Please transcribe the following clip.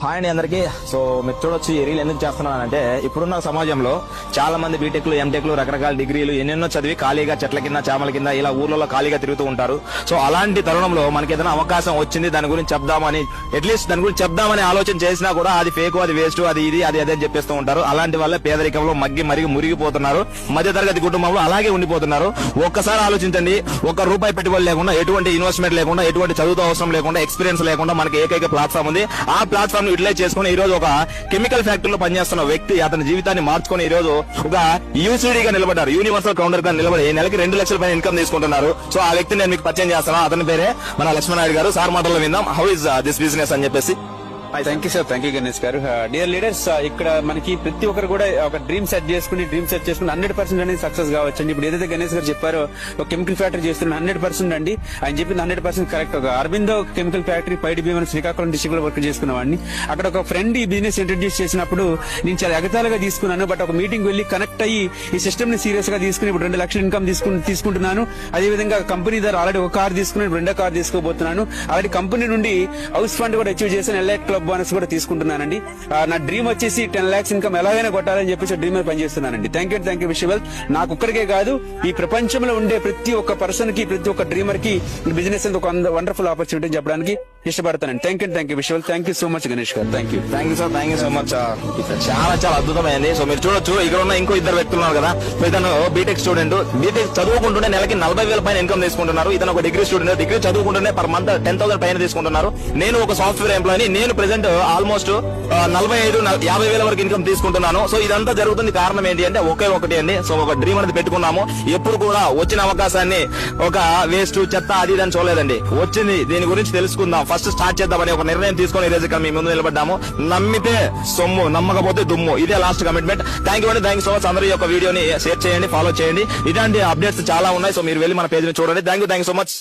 Hi అండి అందరికి. So మీరు చూడొచ్చు ఈ రీల్ ఎందుకు చేస్తున్నానంటే ఇప్పుడున్న సమాజంలో చాలా మంది బీటెక్లు ఎంటెక్లు రకరకాల డిగ్రీలు ఎన్నెన్నో చదివి ఖాళీగా చెట్ల కింద చామల కింద ఇలా ఊర్లలో ఖాళీగా తిరుగుతూ ఉంటారు. సో అలాంటి తరుణంలో మనకి ఏదైనా అవకాశం వచ్చింది దాని గురించి చెప్దామని అట్లీస్ట్ దాని గురించి చెప్దామని ఆలోచన చేసినా కూడా అది ఫేక్, అది వేస్ట్, అది ఇది అది అదే చెప్పేస్తూ ఉంటారు. అలాంటి వల్ల పేదరికంలో మరిగి మురిగిపోతున్నారు. మధ్యతరగతి కుటుంబంలో అలాగే ఉండిపోతున్నారు. ఒక్కసారి ఆలోచించండి, ఒక్క రూపాయి పెట్టుబడి లేకుండా, ఎటువంటి ఇన్వెస్ట్మెంట్ లేకుండా, ఎటువంటి చదువుతో అవసరం లేకుండా, ఎక్స్పీరియన్స్ లేకుండా మనకి ఏకైక ప్లాట్ఫామ్ ఉంది. ఆ ప్లాట్ఫామ్ యూటిలైజ్ చేసుకుని ఈ రోజు ఒక కెమికల్ ఫ్యాక్టరీలో పనిచేస్తున్న వ్యక్తి అతని జీవితాన్ని మార్చుకుని ఈ రోజు ఒక యూసీడీగా నిలబడ్డారు, యూనివర్సల్ కౌంటర్ గా నిలబడి ఈ నెలకి 2 లక్షల పైన ఇన్కమ్ తీసుకుంటున్నారు. సో ఆ వ్యక్తిని నేను మీకు పరిచయం చేస్తాను. అతని పేరే మన లక్ష్మణాయుడు గారు. సార్ మాటల్లో విందాం హౌ ఇస్ దిస్ బిజినెస్ అని చెప్పేసి. Thank you sir, thank you Ganesh garu. Dear leaders, ఇక్కడ మనకి ప్రతి ఒక్కరు కూడా ఒక డ్రీమ్ సెట్ చేసుకుని 100% అనేది సక్సెస్ కావచ్చు అండి. ఇప్పుడు ఏదైతే గణేష్ గారు చెప్పారో ఒక కెమికల్ ఫ్యాక్టరీ చేస్తున్న 100% అండి. ఆయన చెప్పింది 100% కరెక్ట్. ఒక అరబిందో కెమికల్ ఫ్యాక్టరీ పైడి భీమన్ శ్రీకాకుళం డిస్ట్రిక్ట్ లో వర్క్ చేసుకున్నవాడిని. అక్కడ ఒక ఫ్రెండ్ ఈ బిజినెస్ ఇంట్రడ్యూస్ చేసినప్పుడు నేను చాలా ఎగతాలుగా తీసుకున్నాను. బట్ ఒక మీటింగ్ వెళ్లి కనెక్ట్ అయ్యి ఈ సిస్టమ్ ని సీరియస్ గా తీసుకుని ఇప్పుడు 2 లక్షల ఇన్కమ్ తీసుకుంటున్నాను. అదేవిధంగా కంపెనీ ద్వారా ఆల్రెడీ ఒక కార్ తీసుకుని 2వ కార్ తీసుకోబోతున్నాను. ఆల్రెడీ కంపెనీ నుండి హౌస్ ఫండ్ కూడా అచీవ్ చేసిన ఎల్ఐట్ క్లబ్ బోనస్ కూడా తీసుకుంటున్నానండి. నా డ్రీమ్ వచ్చేసి 10 lakhs ఇన్కమ్ ఎలాగైనా కొట్టాలని చెప్పేసి డ్రీమ్ మీద పనిచేస్తున్నానండి. Thank you విషయవల్. నాకు ఒక్కరికే కాదు, ఈ ప్రపంచంలో ఉండే ప్రతి ఒక్క పర్సన్ కి, ప్రతి ఒక్క డ్రీమర్ కి బిజినెస్ ఒక వండర్ఫుల్ ఆపర్చునిటీ చెప్పడానికి ఇష్టపడతానండి. థ్యాంక్ యూ విషయవల్. Thank you so much Ganesh garu. Thank you sir, thank you so much. చాలా చాలా అద్భుతమైంది. సో మీరు చూడొచ్చు, ఇక్కడ ఉన్న ఇంకో 2 వ్యక్తులు ఉన్నారు కదా. ఇతను బీటెక్ స్టూడెంట్, బీటెక్ చదువుకుంటూనే నెలకి 40,000 పైన ఇన్కమ్ తీసుకుంటున్నారు. ఇతను ఒక డిగ్రీ స్టూడెంట్, డిగ్రీ చదువుకుంటూనే పర్ మంత్ 10,000 పైన తీసుకుంటున్నారు. నేను ఒక సాఫ్ట్వేర్ ఎంప్లాయీ, నేను ప్రెసెంట్ ఆల్మోస్ట్ 45,000-50,000 వరకు ఇన్కమ్ తీసుకుంటున్నాను. సో ఇదంతా జరుగుతుంది కారణం ఏంటి అంటే ఒకే ఒకటి అండి. సో ఒక డ్రీమ్ అనేది పెట్టుకున్నాము. ఎప్పుడు కూడా వచ్చిన అవకాశాన్ని ఒక వేస్ట్, చెత్త అది ఇదని చూడలేదండి. వచ్చింది దీని గురించి తెలుసుకుందాం, ఫస్ట్ స్టార్ట్ చేద్దామని ఒక నిర్ణయం తీసుకొని ఈ రోజు ఇక్కడ మీ ముందు నిలబడ్డాము. నమ్మితే సొమ్ము, నమ్మకపోతే దుమ్ము, ఇదే last commitment. Thank you so much. అందరూ ఈ యొక్క వీడియోని షేర్ చేయండి, ఫాలో చేయండి. ఇలాంటి అప్డేట్స్ చాలా ఉన్నాయి. సో మీరు వెళ్ళి మన పేజ్ ని చూడండి. Thank you so much.